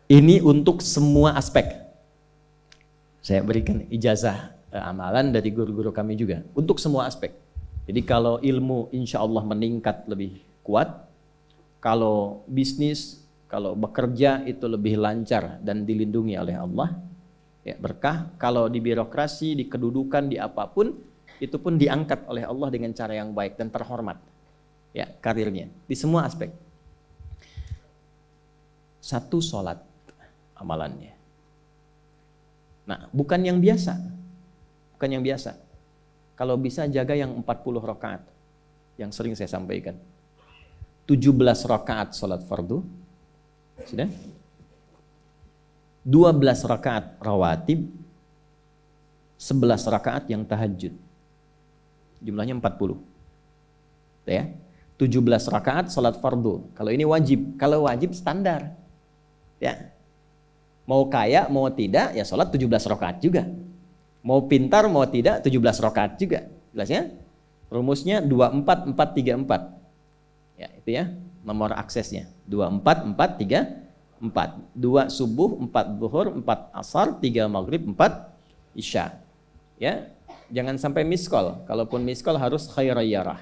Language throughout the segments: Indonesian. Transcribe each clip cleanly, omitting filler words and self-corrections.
Ini untuk semua aspek. Saya berikan ijazah amalan dari guru-guru kami juga untuk semua aspek. Jadi kalau ilmu insya Allah meningkat lebih kuat, kalau bisnis, kalau bekerja itu lebih lancar dan dilindungi oleh Allah, ya berkah. Kalau di birokrasi, di kedudukan, di apapun, itu pun diangkat oleh Allah dengan cara yang baik dan terhormat. Ya, karirnya di semua aspek. Satu sholat amalannya. Nah, bukan yang biasa. Bukan yang biasa. Kalau bisa jaga yang 40 rakaat yang sering saya sampaikan. 17 rakaat sholat fardu. Sudah? 12 rakaat rawatib. 11 rakaat yang tahajud. Jumlahnya 40. Ya. 17 rakaat sholat fardu. Kalau ini wajib. Kalau wajib standar. Ya. Mau kaya, mau tidak, ya sholat 17 rakaat juga. Mau pintar, mau tidak, 17 rakaat juga. Jelas ya? Rumusnya 24, 4, 3, 4. Ya, itu ya, nomor aksesnya. 24, 4, 3, 4. 2 subuh, 4 zuhur, 4 asar, 3 maghrib, 4 isya. Ya, jangan sampai miss call. Kalaupun miss call harus khairayyarah.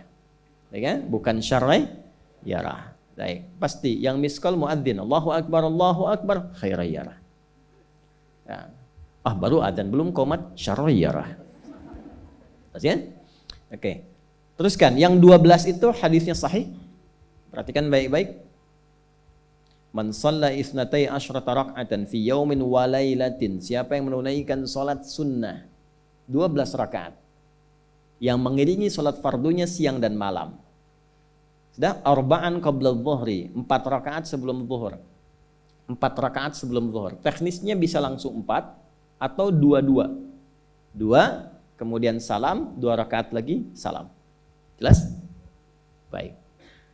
Ya kan? Bukan syarrayyarah. Baik, pasti yang miss call muadzin. Allahu akbar, khairayyarah. Ya. Baru adzan belum qomat syarrayyarah. Ya? Oke. Teruskan, yang 12 itu hadisnya sahih. Perhatikan baik-baik. Man shalla isnatai asyrata rak'atan fi yaumin wa lailatin. Siapa yang menunaikan salat sunnah 12 rakaat yang mengiringi salat fardunya siang dan malam. Sudah, arba'an qabla dhuhri, 4 rakaat sebelum zuhur. 4 rakaat sebelum zuhur. Teknisnya bisa langsung 4 atau 2-2. 2, kemudian salam, 2 rakaat lagi, salam. Jelas? Baik.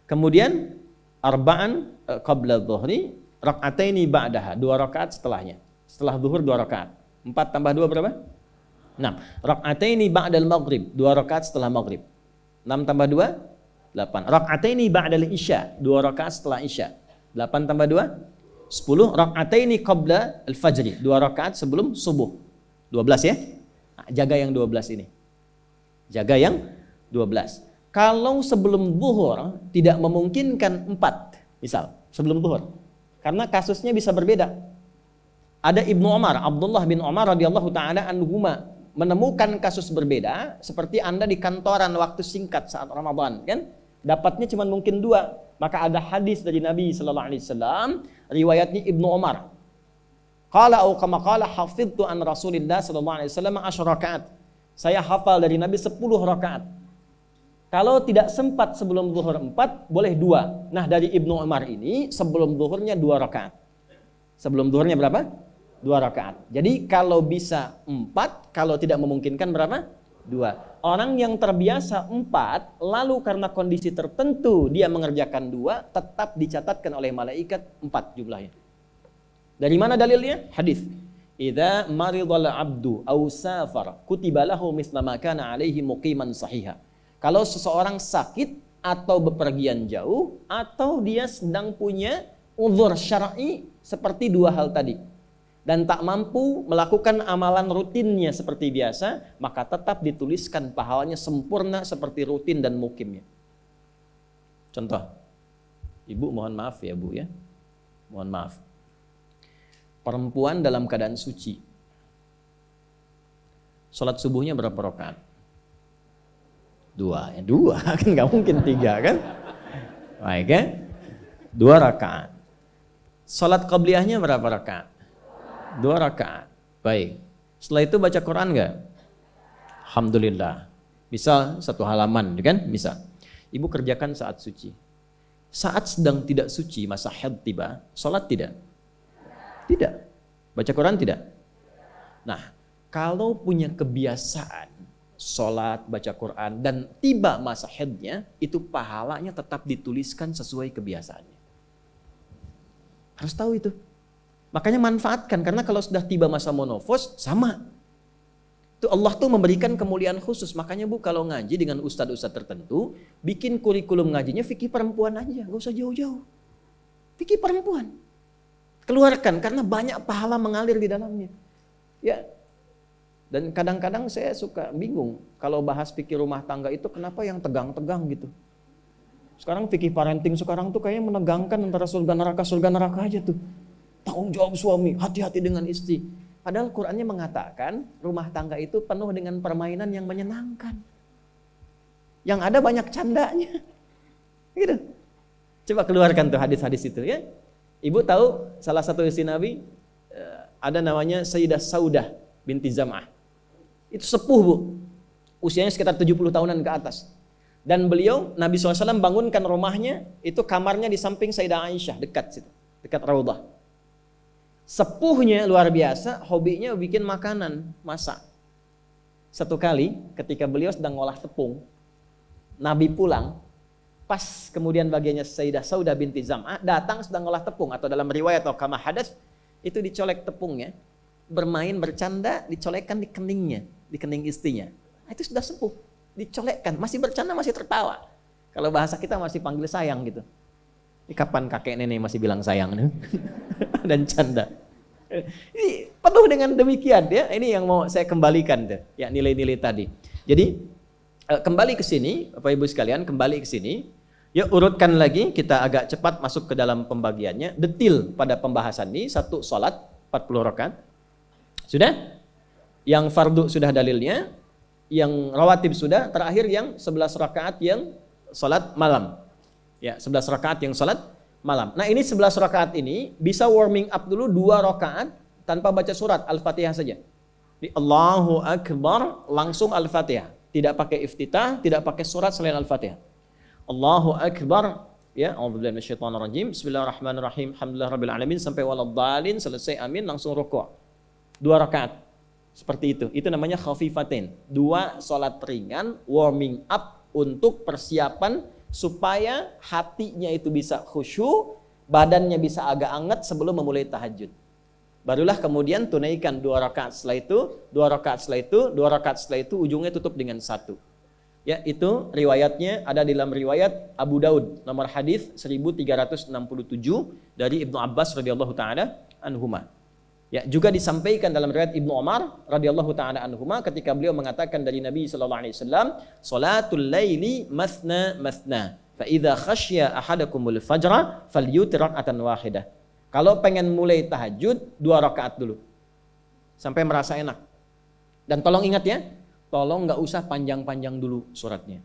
Kemudian arba'an qabla dhuhri, rak'ataini ba'daha, 2 rakaat setelahnya. Setelah zuhur 2 rakaat. 4 tambah 2 berapa? 6. Rak'ataini ba'dal maghrib, 2 rakaat setelah maghrib. 6 tambah 2? 8. Rak'ataini ba'dal isya, 2 rakaat setelah isya. 8 tambah 2? 10. Rak'ataini qabla al-fajri, 2 rakaat sebelum subuh. 12 ya? Nah, jaga yang 12 ini. Jaga yang 12. Kalau sebelum zuhur tidak memungkinkan 4, misal sebelum zuhur, karena kasusnya bisa berbeda. Ada Ibnu Umar, Abdullah bin Umar radhiyallahu taala anhuma menemukan kasus berbeda, seperti Anda di kantoran waktu singkat saat Ramadan, kan? Dapatnya cuma mungkin 2. Maka ada hadis dari Nabi sallallahu alaihi wasallam, riwayatnya Ibnu Umar. Qala au kama qala hafidtu an Rasulillah sallallahu alaihi wasallam 10 rakaat. Saya hafal dari Nabi 10 rakaat. Kalau tidak sempat sebelum zuhur 4, boleh 2. Nah, dari Ibnu Umar ini sebelum zuhurnya 2 rakaat. Sebelum zuhurnya berapa? 2 rakaat. Jadi kalau bisa 4, kalau tidak memungkinkan berapa? 2. Orang yang terbiasa 4, lalu karena kondisi tertentu dia mengerjakan 2, tetap dicatatkan oleh malaikat 4 jumlahnya. Dari mana dalilnya? Hadis. Idza maridal abdu aw safar kutiba lahu misla ma kana alaihi muqiman sahiha. Kalau seseorang sakit atau bepergian jauh atau dia sedang punya uzur syar'i seperti 2 hal tadi dan tak mampu melakukan amalan rutinnya seperti biasa, maka tetap dituliskan pahalanya sempurna seperti rutin dan mukimnya. Contoh, ibu mohon maaf ya bu ya, mohon maaf. Perempuan dalam keadaan suci, sholat subuhnya berapa rakaat? 2, ya 2 kan nggak mungkin 3 kan? Baik ya, 2 rakaat. Sholat qabliyahnya berapa rakaat? 2 rakaat. Baik. Setelah itu baca Quran nggak? Alhamdulillah. Bisa 1 halaman, kan? Bisa. Ibu kerjakan saat suci. Saat sedang tidak suci, masa haid tiba, sholat tidak? Tidak. Baca Quran tidak? Nah, kalau punya kebiasaan sholat, baca Quran, dan tiba masa haidnya, itu pahalanya tetap dituliskan sesuai kebiasaannya. Harus tahu itu. Makanya manfaatkan, karena kalau sudah tiba masa monofos, sama. Itu Allah tuh memberikan kemuliaan khusus. Makanya bu, kalau ngaji dengan ustadz-ustadz tertentu, bikin kurikulum ngajinya fikih perempuan aja, gak usah jauh-jauh. Fikih perempuan. Keluarkan karena banyak pahala mengalir di dalamnya. Ya. Dan kadang-kadang saya suka bingung kalau bahas fikih rumah tangga itu kenapa yang tegang-tegang gitu. Sekarang fikih parenting sekarang tuh kayaknya menegangkan antara surga neraka aja tuh. Tanggung jawab suami, hati-hati dengan istri. Padahal Qur'annya mengatakan rumah tangga itu penuh dengan permainan yang menyenangkan. Yang ada banyak candanya. Gitu. Coba keluarkan tuh hadis-hadis itu ya. Ibu tahu salah satu istri Nabi ada namanya Sayyidah Saudah binti Zam'ah. Itu sepuh bu, usianya sekitar 70 tahunan ke atas. Dan beliau, Nabi SAW bangunkan rumahnya, itu kamarnya di samping Sayyidah Aisyah, dekat situ, dekat Raudah. Sepuhnya luar biasa, hobinya bikin makanan, masak. Satu kali ketika beliau sedang ngolah tepung, Nabi pulang, pas kemudian bagiannya Sayyidah Saudah binti Zam'ah datang sedang ngolah tepung, atau dalam riwayat atau kama hadas, itu dicolek tepungnya, bermain bercanda, dicolekkan di keningnya, di kening istrinya. Nah, itu sudah sepuh, dicolekkan, masih bercanda, masih tertawa. Kalau bahasa kita masih panggil sayang gitu. Ini kapan kakek nenek masih bilang sayang dan canda. Ini penuh dengan demikian ya. Ini yang mau saya kembalikan deh, ya nilai-nilai tadi. Jadi kembali ke sini, Bapak Ibu sekalian, kembali ke sini. Ya urutkan lagi, kita agak cepat masuk ke dalam pembagiannya. Detil pada pembahasan ini, satu salat 40 rakaat. Sudah? Yang fardu sudah dalilnya, yang rawatib sudah, terakhir yang 11 rakaat yang salat malam. Ya, 11 rakaat yang salat malam. Nah, ini 11 rakaat ini bisa warming up dulu 2 rakaat tanpa baca surat Al-Fatihah saja. Di Allahu Akbar langsung Al-Fatihah, tidak pakai iftitah, tidak pakai surat selain Al-Fatihah. Allahu Akbar, ya, a'udzubillahi minasyaitonirrajim. Bismillahirrahmanirrahim. Alhamdulillahirabbil alamin sampai waladhdallin, selesai amin langsung rukuk. 2 rakaat. Seperti itu. Itu namanya khafifatain. 2 salat ringan warming up untuk persiapan supaya hatinya itu bisa khusyuk, badannya bisa agak anget sebelum memulai tahajud. Barulah kemudian tunaikan 2 rakaat setelah itu, 2 rakaat setelah itu, 2 rakaat setelah itu, ujungnya tutup dengan 1. Ya, itu riwayatnya ada di dalam riwayat Abu Daud, nomor hadis 1367 dari Ibnu Abbas radhiyallahu taala anhuma. Ya, juga disampaikan dalam riwayat Ibnu Umar radhiyallahu taala anhuma ketika beliau mengatakan dari Nabi sallallahu alaihi wasallam, "Salatul laili mathna mathna, fa idza khasya ahadakumul fajra falyutir rak'atan wahidah." Kalau pengen mulai tahajud 2 rakaat dulu. Sampai merasa enak. Dan tolong ingat ya, tolong enggak usah panjang-panjang dulu suratnya.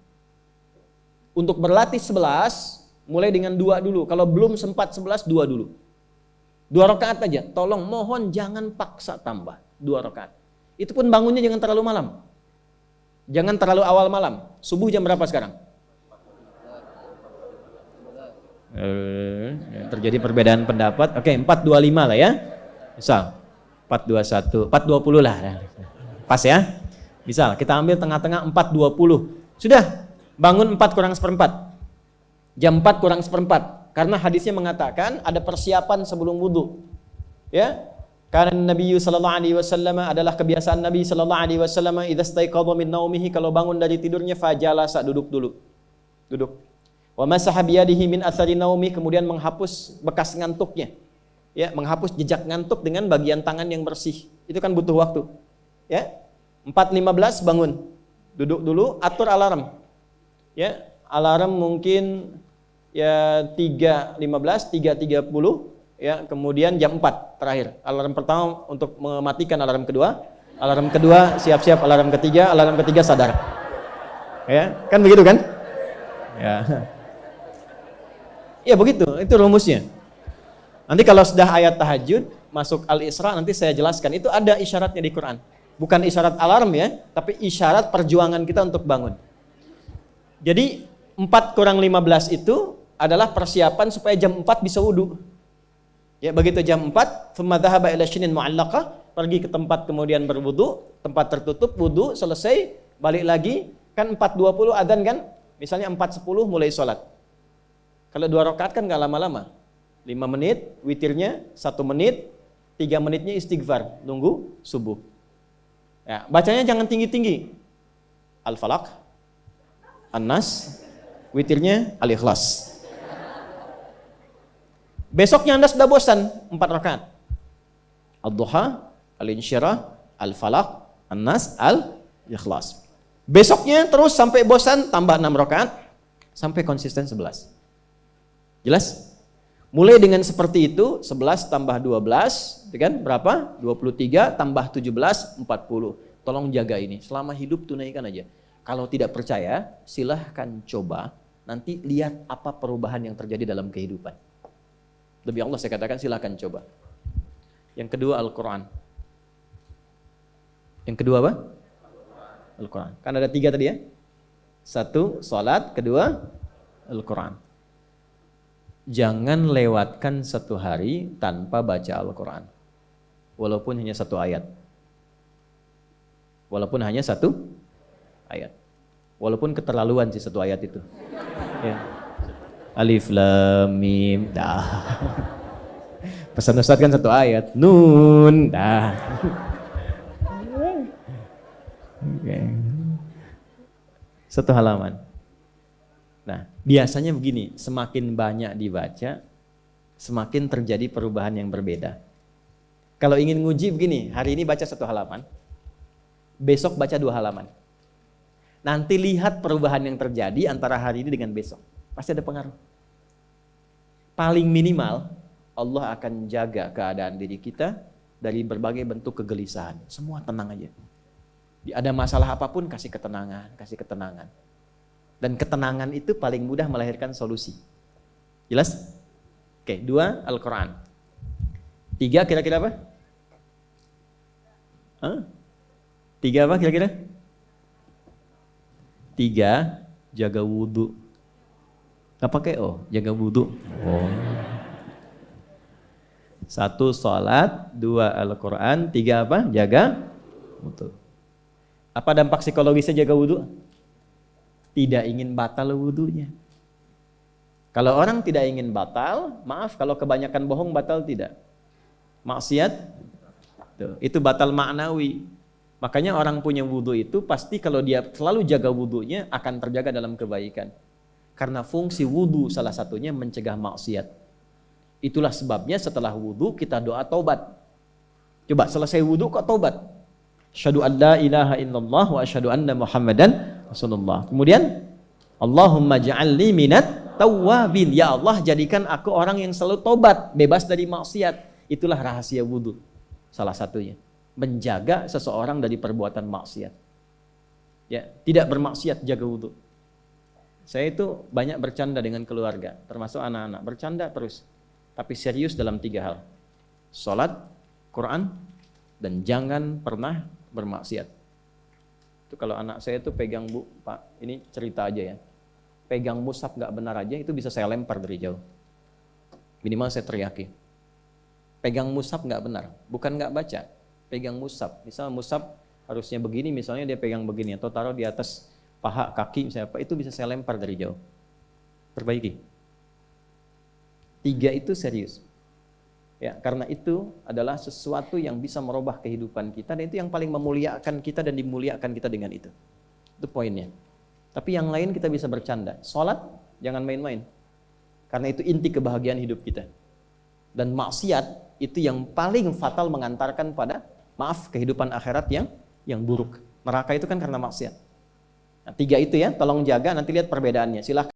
Untuk berlatih 11, mulai dengan 2 dulu. Kalau belum sempat 11, 2 dulu. 2 rakaat aja, tolong mohon jangan paksa tambah 2 rakaat. Itu pun bangunnya jangan terlalu malam. Jangan terlalu awal malam. Subuh jam berapa sekarang? Terjadi perbedaan pendapat. Oke, 4.25 lah ya. Misal 4.21, 4.20 lah. Pas ya. Misal kita ambil tengah-tengah 4.20. Sudah, bangun 4 kurang seperempat. Jam 4 kurang seperempat. Karena hadisnya mengatakan ada persiapan sebelum wudu. Ya. Karena Nabi sallallahu alaihi wasallam adalah kebiasaan Nabi sallallahu alaihi wasallam idza staiqadha min naumihi, kalau bangun dari tidurnya fajalasa, duduk dulu. Duduk. Wa masaha biyadihi min athari naumi, kemudian menghapus bekas ngantuknya. Ya, menghapus jejak ngantuk dengan bagian tangan yang bersih. Itu kan butuh waktu. Ya. 4.15 bangun. Duduk dulu, atur alarm. Ya, alarm mungkin ya 3.15, 3.30, ya, kemudian jam 4 terakhir. Alarm pertama untuk mematikan alarm kedua. Alarm kedua siap-siap, alarm ketiga sadar. Ya, kan begitu kan? Ya. Ya begitu, itu rumusnya. Nanti kalau sudah ayat tahajud, masuk Al-Isra, nanti saya jelaskan. Itu ada isyaratnya di Quran. Bukan isyarat alarm ya, tapi isyarat perjuangan kita untuk bangun. Jadi 4 kurang 15 itu adalah persiapan supaya jam 4 bisa wudu. Ya, begitu jam 4, thumma dhahaba ila shinin mu'allaqah, pergi ke tempat kemudian berwudu, tempat tertutup, wudu, selesai, balik lagi, kan 4.20 adzan kan? Misalnya 4.10 mulai sholat. Kalau 2 rakaat kan gak lama-lama. 5 menit, witirnya 1 menit, 3 menitnya istighfar, nunggu subuh. Ya, bacanya jangan tinggi-tinggi. Al-Falaq, An-Nas, witirnya Al-Ikhlas. Besoknya Anda sudah bosan 4 rakaat. Ad-duha, al-insyirah, al-falaq, an-nas, al-ikhlas. Besoknya terus sampai bosan tambah 6 rakaat sampai konsisten 11. Jelas? Mulai dengan seperti itu, 11 tambah 12, kan berapa? 23 tambah 17, 40. Tolong jaga ini, selama hidup tunaikan aja. Kalau tidak percaya, silahkan coba, nanti lihat apa perubahan yang terjadi dalam kehidupan. Demi Allah saya katakan silahkan coba. Yang kedua Al-Quran. Yang kedua apa? Al-Quran. Kan ada 3 tadi ya? 1, salat, kedua Al-Quran. Jangan lewatkan 1 hari tanpa baca Al-Quran. Walaupun hanya 1 ayat. Walaupun hanya 1 ayat. Walaupun keterlaluan sih 1 ayat itu. Ya. Alif Lam Mim dah. Pesan Ustaz kan 1 ayat. Nun dah. Okay. 1 halaman. Nah, biasanya begini, semakin banyak dibaca, semakin terjadi perubahan yang berbeda. Kalau ingin nguji begini, hari ini baca 1 halaman, besok baca 2 halaman. Nanti lihat perubahan yang terjadi antara hari ini dengan besok. Pasti ada pengaruh. Paling minimal, Allah akan jaga keadaan diri kita dari berbagai bentuk kegelisahan. Semua tenang aja. Ada masalah apapun, kasih ketenangan, kasih ketenangan. Dan ketenangan itu paling mudah melahirkan solusi. Jelas? Oke, 2, Al-Quran. 3 kira-kira apa? 3 apa kira-kira? 3, jaga wudhu. Gak pakai jaga wudhu. 1, sholat. 2, Al-Quran. 3 apa? Jaga wudhu. Apa dampak psikologisnya jaga wudhu? Tidak ingin batal wudhunya. Kalau orang tidak ingin batal, maaf kalau kebanyakan bohong batal tidak. Maksiat, itu batal maknawi. Makanya orang punya wudhu itu pasti kalau dia selalu jaga wudhunya akan terjaga dalam kebaikan. Karena fungsi wudhu salah satunya mencegah maksiat. Itulah sebabnya setelah wudhu kita doa taubat. Coba selesai wudhu kok taubat. Asyhadu an la ilaha illallah wa asyhadu anna Muhammadan Rasulullah. Kemudian Allahumma ja'alni minat tawwabin. Ya Allah, jadikan aku orang yang selalu tobat, bebas dari maksiat. Itulah rahasia wudhu. Salah satunya menjaga seseorang dari perbuatan maksiat. Ya, tidak bermaksiat, jaga wudhu. Saya itu banyak bercanda dengan keluarga, termasuk anak-anak. Bercanda terus, tapi serius dalam 3 hal. Salat, Quran, dan jangan pernah bermaksiat. Itu kalau anak saya itu pegang, Bu, Pak, ini cerita aja ya. Pegang mushaf nggak benar aja, itu bisa saya lempar dari jauh. Minimal saya teriaki. Pegang mushaf nggak benar, bukan nggak baca. Pegang mushaf, misal mushaf harusnya begini, misalnya dia pegang begini, atau taruh di atas paha, kaki, misalnya apa, itu bisa saya lempar dari jauh. Perbaiki. 3 itu serius. Ya, karena itu adalah sesuatu yang bisa merubah kehidupan kita, dan itu yang paling memuliakan kita dan dimuliakan kita dengan itu. Itu poinnya. Tapi yang lain kita bisa bercanda. Sholat, jangan main-main. Karena itu inti kebahagiaan hidup kita. Dan maksiat itu yang paling fatal mengantarkan pada, maaf, kehidupan akhirat yang buruk. Neraka itu kan karena maksiat. Nah, 3 itu ya, tolong jaga, nanti lihat perbedaannya. Silahkan.